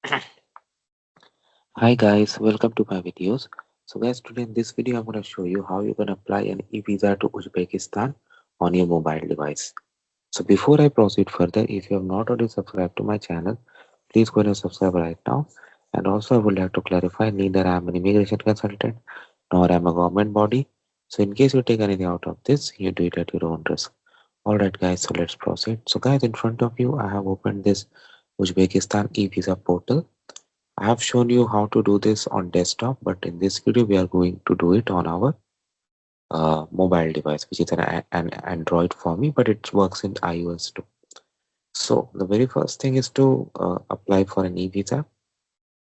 Hi guys, welcome to my videos. So guys, today in this video I'm going to show you how you can apply an e-visa to Uzbekistan on your mobile device. So before I proceed further, if you have not already subscribed to my channel, please go ahead and subscribe right now. And also I would like to clarify, neither I am an immigration consultant nor I am a government body. So in case you take anything out of this, you do it at your own risk. Alright guys, so let's proceed. So guys, in front of you I have opened this Uzbekistan e-visa portal. I have shown you how to do this on desktop, but in this video we are going to do it on our mobile device, which is an Android for me, but it works in iOS too. So the very first thing is to apply for an e-visa.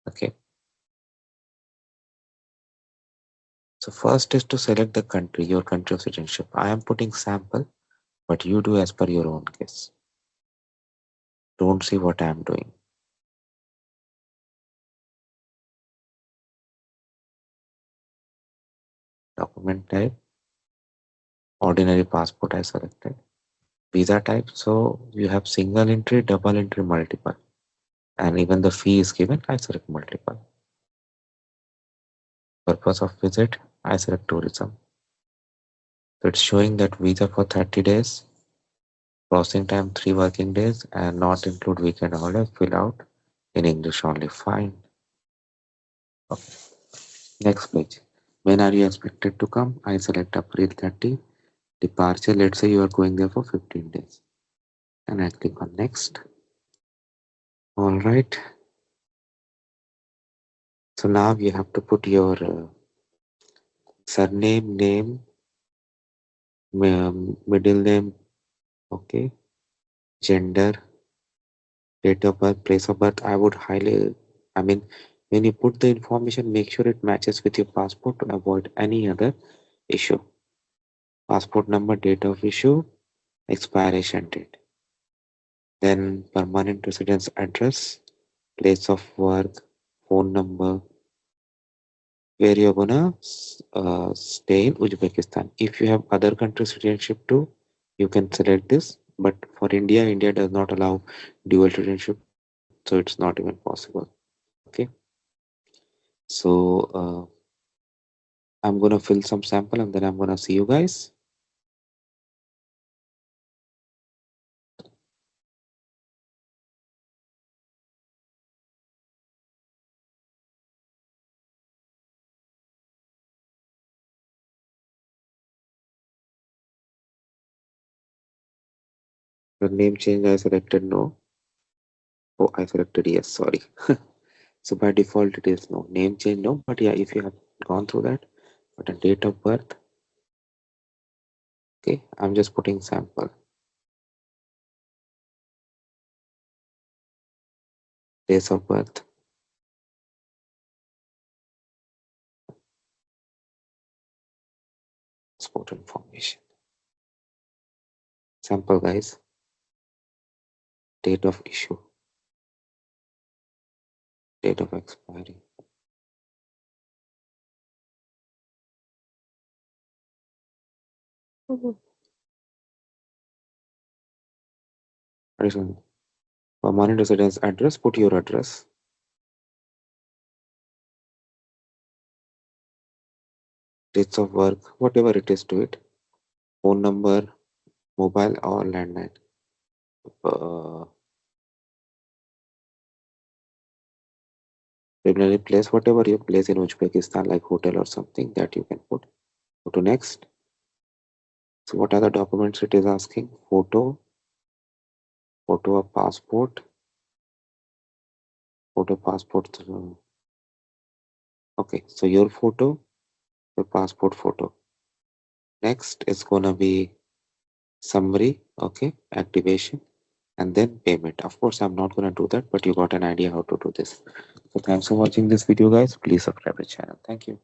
Okay. So first is to select the country, your country of citizenship. I am putting sample, but you do as per your own case. Don't see what I am doing. Document type, ordinary passport I selected. Visa type, so you have single entry, double entry, multiple. And even the fee is given, I select multiple. Purpose of visit, I select tourism. So it's showing that visa for 30 days, processing time 3 working days, and not include weekend holiday. Fill out in English only. Fine. Okay. Next page. When are you expected to come? I select April 30. Departure, let's say you are going there for 15 days. And I click on next. All right. So now you have to put your surname, name, middle name, okay, gender, date of birth, place of birth. I would highly, I mean, when you put the information, make sure it matches with your passport to avoid any other issue. Passport number, date of issue, expiration date. Then permanent residence address, place of work, phone number, where you're gonna stay in Uzbekistan. If you have other country citizenship too, you can select this. But for India, India does not allow dual citizenship, so it's not even possible. Okay. So I'm gonna fill some sample and then I'm gonna see you guys. The name change I selected no. Oh, I selected yes, sorry. So by default it is no. Name change no, but yeah, if you have gone through that, but a date of birth, okay, I'm just putting sample. Place of birth, sport information. Sample guys, date of issue, date of expiry. Addition. Permanent residence address, put your address. Dates of work, whatever it is to it. Phone number, mobile or landline. Uh, Regularly place, whatever you place in Uzbekistan, like hotel or something that you can put. Go to next. So what are the documents it is asking? Photo of passport, photo passport. Okay, so your photo, your passport photo. Next is gonna be summary, okay, activation, and then payment. Of course, I'm not gonna do that, but you got an idea how to do this. So thanks for watching this video, guys. Please subscribe the channel. Thank you.